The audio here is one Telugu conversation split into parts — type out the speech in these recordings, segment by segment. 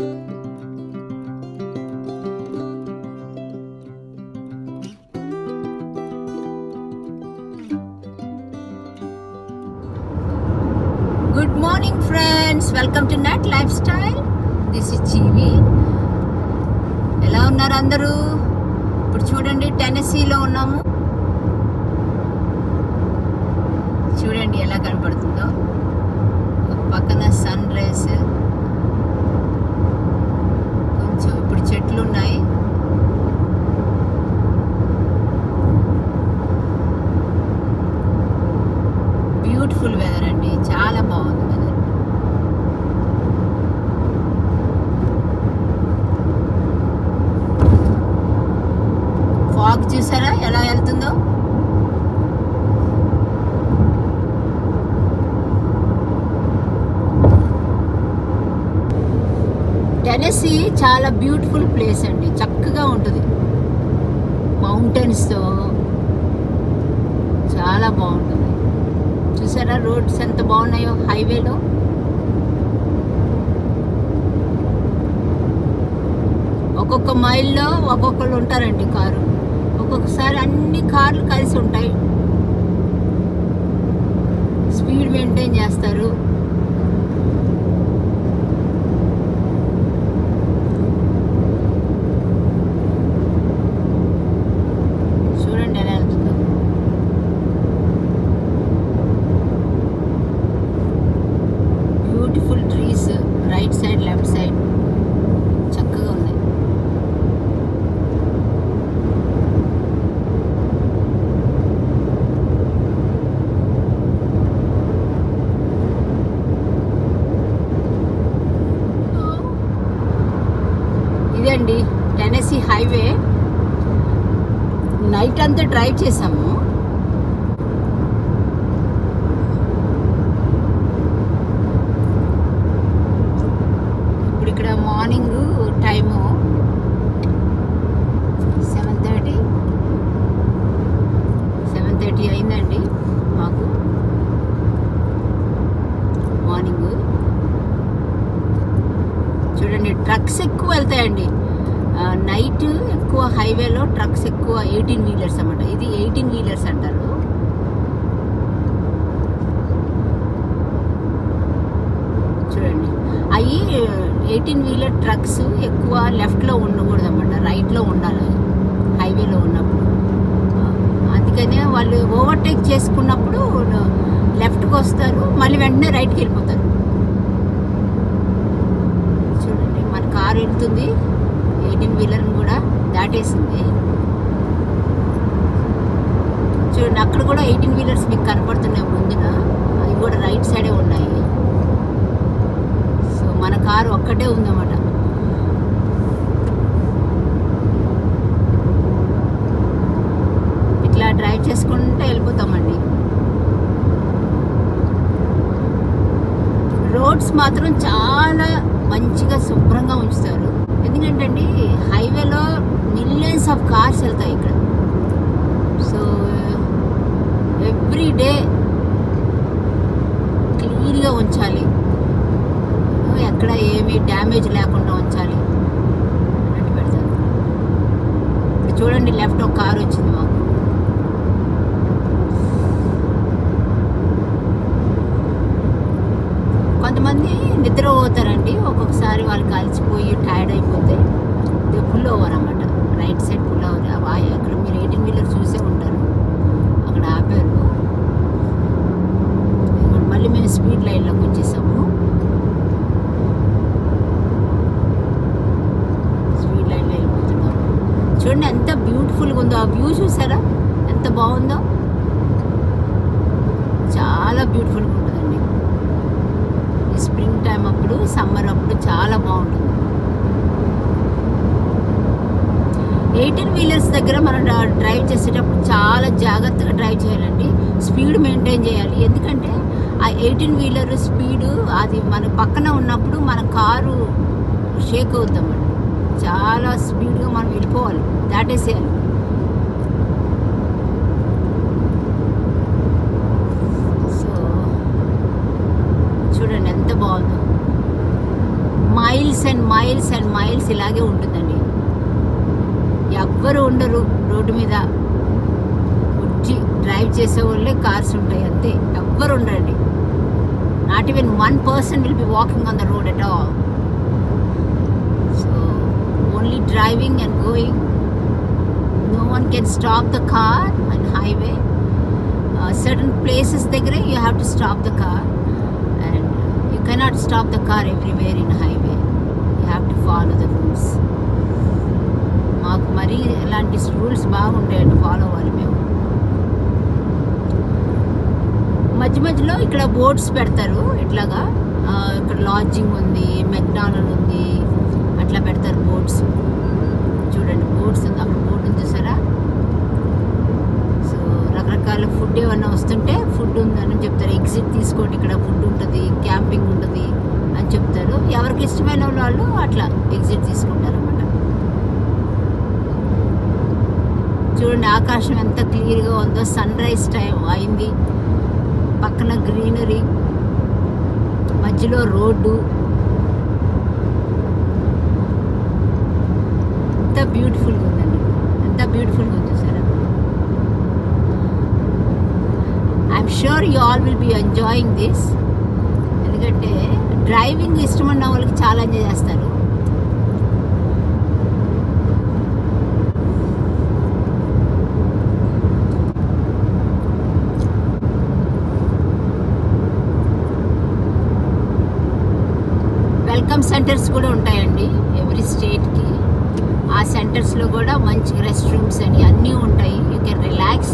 Good morning friends, welcome to Nat Lifestyle. This is Chivi. ఎలా ఉన్నారు అందరూ? ఇప్పుడు చూడండి, టెనెసీలో ఉన్నాము. చూడండి ఎలా కనపడుతుందో. ఒక పక్కన సన్ రైజ్, కొంచెం ఇప్పుడు చెట్లు ఉన్నాయి. బ్యూటిఫుల్ వెదర్ అండి, చాలా బాగుంది వెదర్. ఫాగ్ చూసారా ఎలా వెళ్తుందో? టెనెసీ చాలా బ్యూటిఫుల్ ప్లేస్ అండి, చక్కగా ఉంటుంది. మౌంటైన్స్తో చాలా బాగుంటుంది. చూసారా రోడ్స్ ఎంత బాగున్నాయో హైవేలో. ఒక్కొక్క మైల్లో ఒక్కొక్కరు ఉంటారండి కారు. ఒక్కొక్కసారి అన్ని కార్లు కలిసి ఉంటాయి, స్పీడ్ మెయింటైన్ చేస్తారు. చూడండి ఎలా వెళ్తుందో. Beautiful trees right side left side చక్కగా ఉన్నాయి. ఇదండి టెనెసీ హైవే. నైట్ అంతా డ్రైవ్ చేసాము. ఇప్పుడు ఇక్కడ మార్నింగ్ టైము 7:30 అయిందండి మాకు మార్నింగ్. చూడండి ట్రక్స్ ఎక్కువ వెళ్తాయండి నైట్. ఎక్కువ హైవేలో ట్రక్స్ ఎక్కువ, 18 వీలర్స్ అన్నమాట. ఇది 18 వీలర్స్ అంటారు. చూడండి అవి 18 వీలర్ ట్రక్స్ ఎక్కువ లెఫ్ట్లో ఉండకూడదు అన్నమాట, రైట్లో ఉండాలి హైవేలో ఉన్నప్పుడు. అందుకనే వాళ్ళు ఓవర్టేక్ చేసుకున్నప్పుడు లెఫ్ట్కి వస్తారు, మళ్ళీ వెంటనే రైట్కి వెళ్ళిపోతారు. చూడండి మన కారు వెళ్తుంది, 18 వీలర్ని కూడా దాటేసింది. చూడండి అక్కడ కూడా 18 వీలర్స్ మీకు కనపడుతున్నాయి ముందున, అవి కూడా రైట్ సైడే ఉన్నాయి. సో మన కారు ఒక్కటే ఉందన్నమాట. ఇట్లా డ్రైవ్ చేసుకుంటూ వెళ్ళిపోతామండి. రోడ్స్ మాత్రం చాలా మంచిగా శుభ్రంగా ఉంచుతారు. ఎందుకంటే అండి హైవేలో మిలియన్స్ ఆఫ్ కార్స్ వెళ్తాయి ఇక్కడ. సో ఎవ్రీ డే క్లీన్గా ఉంచాలి, ఎక్కడ ఏమీ డ్యామేజ్ లేకుండా ఉంచాలి అన్నట్టు పెడతారు. ఇప్పుడు చూడండి లెఫ్ట్ ఒక కారు వచ్చింది మాకు. కొంతమంది నిద్ర పోతారండి, ఒక్కొక్కసారి వాళ్ళు కలిసిపోయి టైర్డ్ అయిపోతే పుల్ ఓవర్ అన్నమాట. Right side pull over. అక్కడ మీరు 18 వీలర్ చూసే ఉంటారు, అక్కడ ఆపారు. మళ్ళీ మేము స్పీడ్ లైన్లోకి వచ్చేసాము. స్పీడ్ లైన్లో వెళ్ళిపోతున్నాము. చూడండి ఎంత బ్యూటిఫుల్గా ఉందో, ఆ వ్యూ చూసారా ఎంత బాగుందో. చాలా బ్యూటిఫుల్గా ఉంటుందండి. స్ప్రింగ్ టైం అప్పుడు, సమ్మర్ అప్పుడు చాలా బాగుంటుంది. 18 వీలర్స్ దగ్గర మనం డ్రైవ్ చేసేటప్పుడు చాలా జాగ్రత్తగా డ్రైవ్ చేయాలండి, స్పీడ్ మెయింటైన్ చేయాలి. ఎందుకంటే ఆ 18 వీలర్ స్పీడు అది మన పక్కన ఉన్నప్పుడు మన కారు షేక్ అవుతామండి. చాలా స్పీడ్గా మనం వెళ్ళిపోవాలి, దాటేసేయాలి. సో చూడండి ఎంత బాగుందో. మైల్స్ అండ్ మైల్స్ ఇలాగే ఉంటుందండి. ఎవ్వరు ఉండరు రోడ్డు మీద, వచ్చి డ్రైవ్ చేసే వాళ్ళే కార్స్ ఉంటాయి అంతే, ఎవ్వరు ఉండరండి. Not even one person will be walking on the road at all. So only driving and going. No one can stop the car on highway. Certain places దగ్గర you have to stop the car, and you cannot stop the car everywhere in highway. You have to follow the rules. మాకు మరి ఇలాంటి రూల్స్ బాగుంటాయండి, ఫాలో అవ్వాలి మేము. మధ్యలో ఇక్కడ బోర్డ్స్ పెడతారు ఇట్లాగా, ఇక్కడ లాడ్జింగ్ ఉంది, మెక్డానల్డ్ ఉంది, అట్లా పెడతారు బోర్డ్స్. చూడండి బోర్డ్స్ ఉంది, అక్కడ బోర్డు ఉంది చూసారా. సో రకరకాల ఫుడ్ ఏమన్నా వస్తుంటే ఫుడ్ ఉందని చెప్తారు, ఎగ్జిట్ తీసుకోండి ఇక్కడ ఫుడ్ ఉంటుంది, క్యాంపింగ్ ఉంటుంది అని చెప్తారు. ఎవరికి ఇష్టమైన వాళ్ళు అట్లా ఎగ్జిట్ తీసుకుంటారు అన్నమాట. చూడండి ఆకాశం ఎంత క్లియర్గా ఉందో, సన్ రైజ్ టైం అయింది, పక్కన గ్రీనరీ, మధ్యలో రోడ్డు, ఎంత బ్యూటిఫుల్గా ఉందండి, ఎంత బ్యూటిఫుల్గా ఉంది చూసారా. I'm sure you all will be enjoying this. ఎందుకంటే డ్రైవింగ్ ఇష్టమన్న వాళ్ళకి చాలా ఎంజాయ్ చేస్తారు. వెల్కమ్ సెంటర్స్ కూడా ఉంటాయండి ఎవ్రీ స్టేట్కి. ఆ సెంటర్స్లో కూడా మంచి రెస్ట్ రూమ్స్ అని అన్నీ ఉంటాయి. యూ కెన్ రిలాక్స్,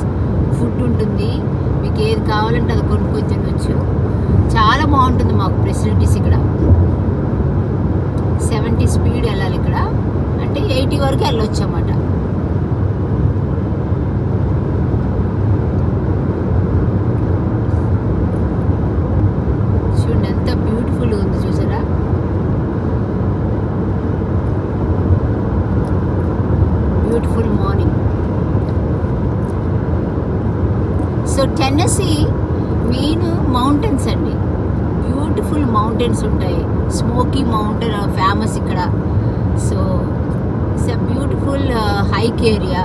ఫుడ్ ఉంటుంది, మీకు ఏది కావాలంటే అది కొనుక్కొని తినొచ్చు. చాలా బాగుంటుంది మాకు ఫెసిలిటీస్ ఇక్కడ. 70 స్పీడ్ వెళ్ళాలి ఇక్కడ, అంటే 80 వరకు వెళ్ళొచ్చు అన్నమాట. చూడండి ఎంత బ్యూటిఫుల్గా ఉంది చూసారా. Beautiful morning. So Tennessee main mountains అండి, బ్యూటిఫుల్ మౌంటైన్స్ ఉంటాయి. స్మోకీ మౌంటైన్ ఫేమస్ ఇక్కడ. So it's a beautiful hike area.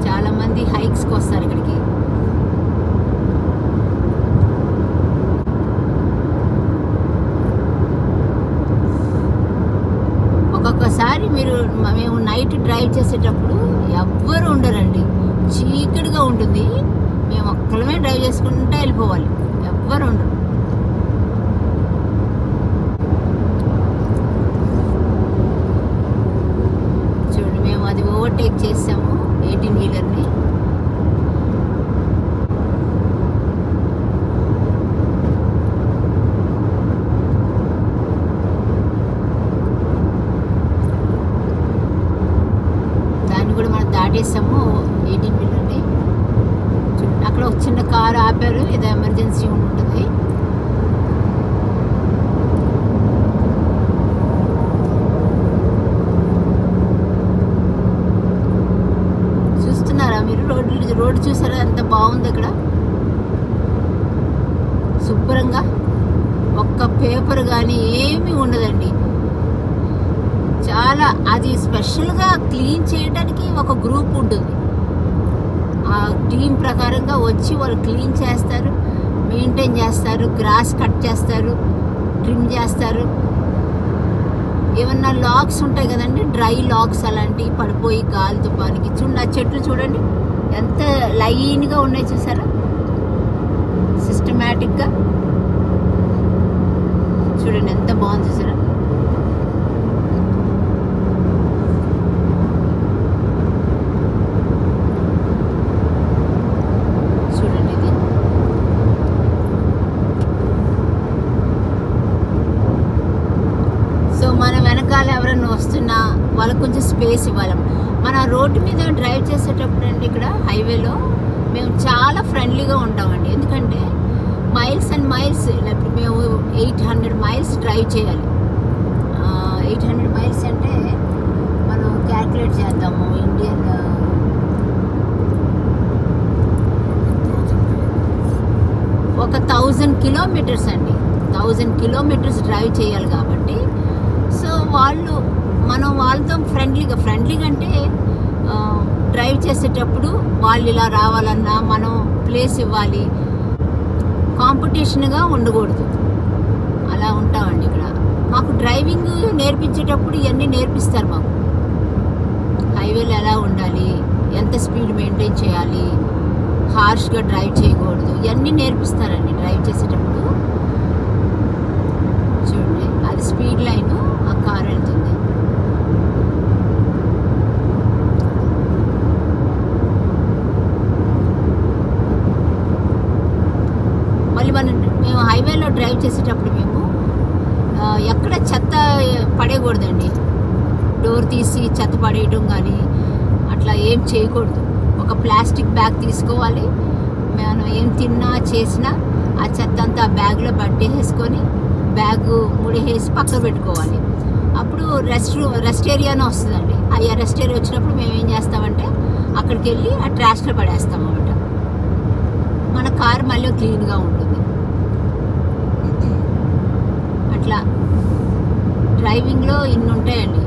చాలామంది హైక్స్కి వస్తారు ఇక్కడికి. ఒక్కొక్కసారి మేము నైట్ డ్రైవ్ చేసేటప్పుడు ఎవ్వరు ఉండరండి, చీకటిగా ఉంటుంది, మేము ఒక్కలమే డ్రైవ్ చేసుకుంటూ వెళ్ళిపోవాలి, ఎవ్వరు ఉండరు. చూడండి మేము అది ఓవర్టేక్ చేసాము 18 వీలర్ని. కూడా మనం దాటేసాము 18 వీలర్ని. చూడండి అక్కడ ఒక చిన్న కారు ఆపారు, ఏదో ఎమర్జెన్సీ ఉంటుంది. చూస్తున్నారా మీరు రోడ్డు చూసారా ఎంత బాగుంది అక్కడ, శుభ్రంగా, ఒక్క పేపర్ కానీ ఏమీ ఉండదండి. చాలా అది స్పెషల్గా క్లీన్ చేయడానికి ఒక గ్రూప్ ఉంటుంది. ఆ టీం ప్రకారంగా వచ్చి వాళ్ళు క్లీన్ చేస్తారు, మెయింటైన్ చేస్తారు, గ్రాస్ కట్ చేస్తారు, ట్రిమ్ చేస్తారు. ఏమన్నా లాగ్స్ ఉంటాయి కదండి, డ్రై లాగ్స్ అలాంటివి పడిపోయి గాలి తుఫానికి. చూడండి ఆ చెట్లు చూడండి ఎంత లైన్గా ఉన్నాయి చూసారా, సిస్టమేటిక్గా. చూడండి ఎంత బాగుంది చూసారా. మన వెనకాల ఎవరైనా వస్తున్నా వాళ్ళకి కొంచెం స్పేస్ ఇవ్వాలి. మన రోడ్డు మీద డ్రైవ్ చేసేటప్పుడు అండి ఇక్కడ హైవేలో మేము చాలా ఫ్రెండ్లీగా ఉంటామండి. ఎందుకంటే మైల్స్ అండ్ మైల్స్, ఇప్పుడు మేము 800 మైల్స్ డ్రైవ్ చేయాలి. 800 మైల్స్ అంటే మనం క్యాల్కులేట్ చేద్దాము, ఇండియన్ 1000 కిలోమీటర్స్ అండి. 1000 కిలోమీటర్స్ డ్రైవ్ చేయాలి కాబట్టి వాళ్ళు మనం వాళ్ళతో ఫ్రెండ్లీగా అంటే డ్రైవ్ చేసేటప్పుడు వాళ్ళు ఇలా రావాలన్నా మనం ప్లేస్ ఇవ్వాలి, కాంపిటీషన్గా ఉండకూడదు. అలా ఉంటామండి ఇక్కడ. మాకు డ్రైవింగ్ నేర్పించేటప్పుడు ఇవన్నీ నేర్పిస్తారు. మాకు హైవేలో ఎలా ఉండాలి, ఎంత స్పీడ్ మెయింటైన్ చేయాలి, హార్ష్గా డ్రైవ్ చేయకూడదు, ఇవన్నీ నేర్పిస్తారండి డ్రైవ్ చేసేటప్పుడు. చూడండి, అది స్పీడ్ లైన్, ఆ కార్ వెళ్తుంది. మళ్ళీ మేము హైవేలో డ్రైవ్ చేసేటప్పుడు మేము ఎక్కడ చెత్త పడేయకూడదండి. డోర్ తీసి చెత్త పడేయడం కానీ అట్లా ఏం చేయకూడదు. ఒక ప్లాస్టిక్ బ్యాగ్ తీసుకోవాలి. మనం ఏం తిన్నా చేసినా ఆ చెత్త అంతా ఆ బ్యాగ్లో పట్టేసుకొని బ్యాగు ముడివేసి పక్కన పెట్టుకోవాలి. అప్పుడు రెస్ట్ ఏరియానే వస్తుందండి. ఆ రెస్ట్ ఏరియా వచ్చినప్పుడు మేము ఏం చేస్తామంటే అక్కడికి వెళ్ళి ఆ ట్రాష్లో పడేస్తాం అన్నమాట. మన కారు మళ్ళీ క్లీన్గా ఉంటుంది. అట్లా డ్రైవింగ్లో ఇన్ని ఉంటాయండి.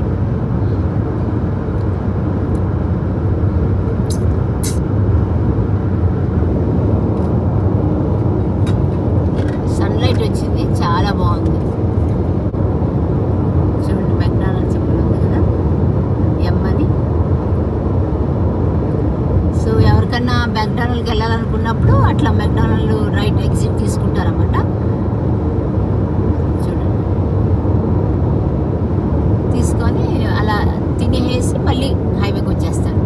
సన్లైట్ వచ్చింది, చాలా బాగుంది. చూడండి, మెక్డానల్డ్స్ సింబల్ ఉంది కదా, ఎం అని. సో ఎవరికన్నా మెక్డానల్డ్కి వెళ్ళాలనుకున్నప్పుడు అట్లా మెక్డానల్డ్ రైట్ ఎగ్జిట్ తీసుకుంటారన్నమాట. చూడండి, తీసుకొని అలా తినేసి మళ్ళీ హైవేకి వచ్చేస్తారు.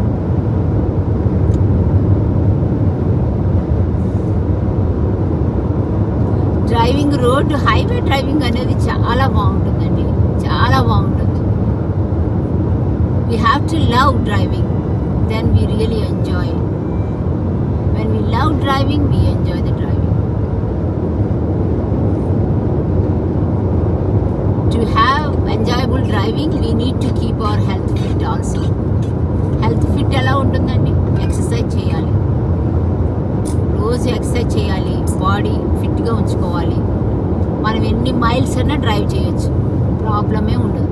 డ్రైవింగ్ హైవే డ్రైవింగ్ అనేది చాలా బాగుంటుందండి, చాలా బాగుంటుంది. We have to love driving, then we really enjoy. When we love driving, we enjoy the driving. To have enjoyable driving, we need to keep our health fit also. Health fit ఎలా ఉంటుందండి? ఎక్సర్సైజ్ చేయాలి, రోజు ఎక్సర్సైజ్ చేయాలి, బాడీ ఫిట్గా ఉంచుకోవాలి. మనం ఎన్ని మైల్స్ అయినా డ్రైవ్ చేయొచ్చు, ప్రాబ్లమే ఉండదు.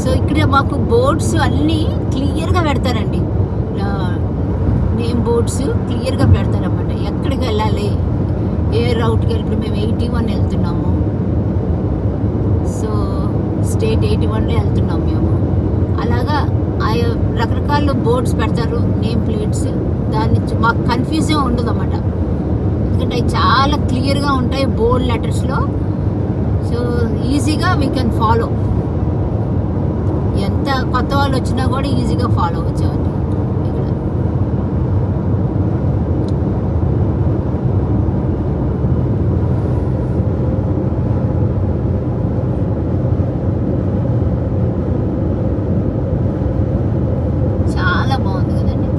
సో ఇక్కడ మాకు బోర్డ్స్ అన్నీ క్లియర్గా పెడతారండి. నేమ్ బోర్డ్స్ క్లియర్గా పెడతారన్నమాట. ఎక్కడికి వెళ్ళాలి, ఏ రౌట్కి వెళ్ళి. ఇప్పుడు మేము 81 వెళ్తున్నాము. సో స్టేట్ 81లో వెళ్తున్నాం మేము. అలాగా రకరకాల బోర్డ్స్ పెడతారు, నేమ్ ప్లేట్స్. దాన్ని మాకు కన్ఫ్యూజన్ ఉండదు అన్నమాట. ఎందుకంటే అవి చాలా క్లియర్గా ఉంటాయి బోల్డ్ లెటర్స్లో. సో ఈజీగా వీ కెన్ ఫాలో. ఎంత కొత్త వాళ్ళు వచ్చినా కూడా ఈజీగా ఫాలో అవ్వచ్చామండి ఇక్కడ. చాలా బాగుంది కదండి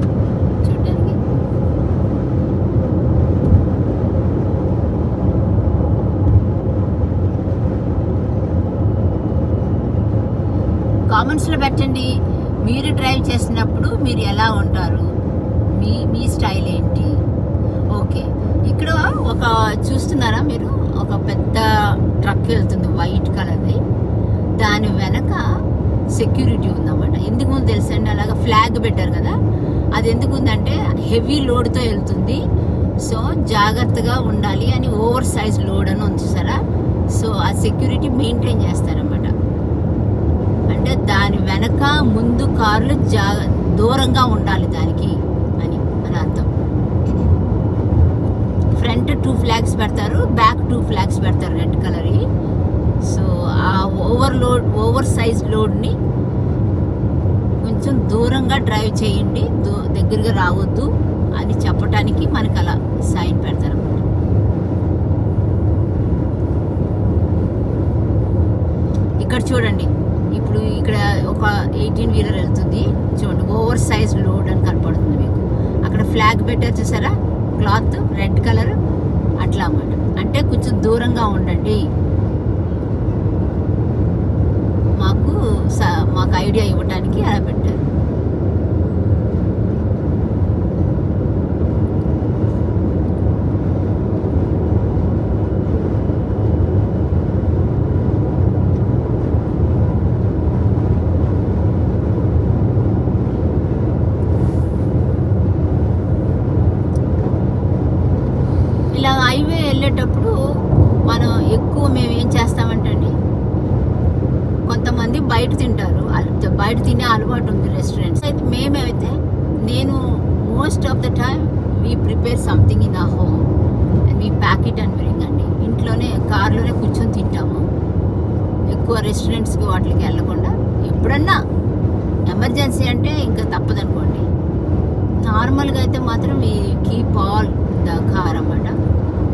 చూడడానికి. కామెంట్స్లో పెట్టండి, మీరు డ్రైవ్ చేసినప్పుడు మీరు ఎలా ఉంటారు, మీ స్టైల్ ఏంటి. ఓకే, ఇక్కడ ఒక చూస్తున్నారా మీరు, ఒక పెద్ద ట్రక్ వెళ్తుంది వైట్ కలర్ది. దాని వెనక సెక్యూరిటీ ఉందన్నమాట. ఎందుకు ముందు తెలుసండి, అలాగా ఫ్లాగ్ పెట్టారు కదా, అది ఎందుకు ఉందంటే హెవీ లోడ్తో వెళ్తుంది. సో జాగ్రత్తగా ఉండాలి అని, ఓవర్ సైజ్ లోడ్ అని ఉంచుతారా. సో ఆ సెక్యూరిటీ మెయింటైన్ చేస్తారన్నమాట. అంటే దాని వెనక ముందు కార్లు దూరంగా ఉండాలి దానికి అని అర్థం. ఫ్రంట్ 2 ఫ్లాగ్స్ పెడతారు, బ్యాక్ 2 ఫ్లాగ్స్ పెడతారు రెడ్ కలర్. సో ఆ ఓవర్ సైజ్ లోడ్ని కొంచెం దూరంగా డ్రైవ్ చేయండి, దగ్గరగా రావద్దు అని చెప్పడానికి మనకు అలా సైన్ పెడతారు అన్నమాట. ఇక్కడ చూడండి, ఇప్పుడు ఇక్కడ ఒక 18 వీలర్ వెళ్తుంది చూడండి, ఓవర్ సైజ్ లోడ్ అని కనపడుతుంది మీకు. అక్కడ ఫ్లాగ్ పెట్టారు చూసారా, క్లాత్ రెడ్ కలర్, అట్లా అన్నమాట. అంటే కొంచెం దూరంగా ఉండండి. మాకు ఐడియా ఇవ్వడానికి అలా పెట్టారు. అలవాటు ఉంది రెస్టారెంట్స్ అయితే. మేమైతే నేను most of the time we prepare something in our home and we pack it and bring అండి. ఇంట్లోనే కార్లోనే కూర్చొని తింటాము. ఎక్కువ రెస్టారెంట్స్కి వాటికి వెళ్ళకుండా. ఎప్పుడన్నా ఎమర్జెన్సీ అంటే ఇంకా తప్పదనుకోండి. నార్మల్గా అయితే మాత్రం ఈ కీప్ ఆల్ ద కార్ అన్నమాట.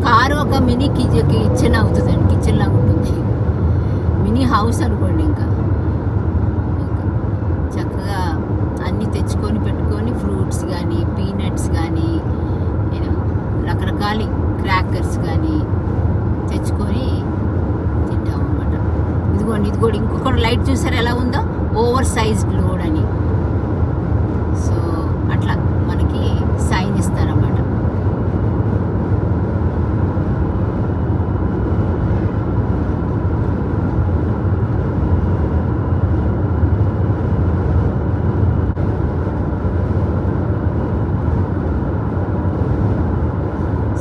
కారు ఒక మినీ కిచెన్ అవుతుందండి. కిచెన్ లాగా ఉంటుంది, మినీ హౌస్ అనుకోండి. ఇంకా చక్కగా అన్నీ తెచ్చుకొని పెట్టుకొని ఫ్రూట్స్ కానీ పీనట్స్ కానీ రకరకాల క్రాకర్స్ కానీ తెచ్చుకొని తింటాం అన్నమాట. ఇదిగోండి ఇది కూడా ఇంకొక లైట్ చూసారు ఎలా ఉందో, ఓవర్ సైజ్డ్ లోడ్ అని. సో అట్లా మనకి సైన్ ఇస్తారన్నమాట.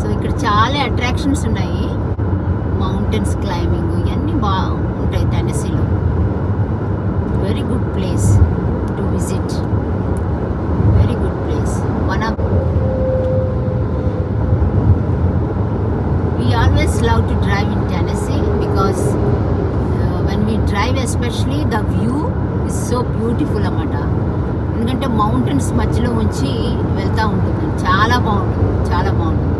సో ఇక్కడ చాలా అట్రాక్షన్స్ ఉన్నాయి. మౌంటైన్స్ క్లైంబింగ్ ఇవన్నీ బాగుంటాయి టెన్నెసీలో. Very good place to visit. Very good place. We always love to drive in Tennessee because when we drive especially the view is so beautiful అన్నమాట. ఎందుకంటే మౌంటైన్స్ మధ్యలో ఉంచి వెళ్తూ ఉంటుంది. చాలా బాగుంటుంది, చాలా బాగుంటుంది.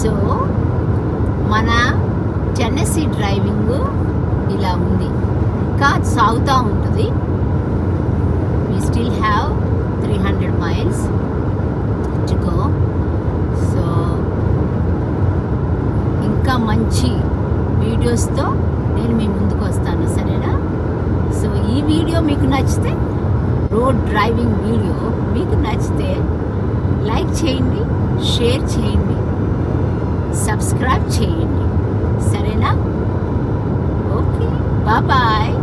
సో మన టెన్నెసీ డ్రైవింగ్ ఇలా ఉంది, ఇంకా సాగుతూ ఉంటుంది. we still have 300 miles to go. So ఇంకా మంచి వీడియోస్తో నేను మీ ముందుకు వస్తాను, సరేనా? సో ఈ వీడియో మీకు నచ్చితే, రోడ్ డ్రైవింగ్ వీడియో మీకు నచ్చితే లైక్ చేయండి, షేర్ చేయండి, సబ్స్క్రైబ్ చేయండి, సరేనా? Okay, bye.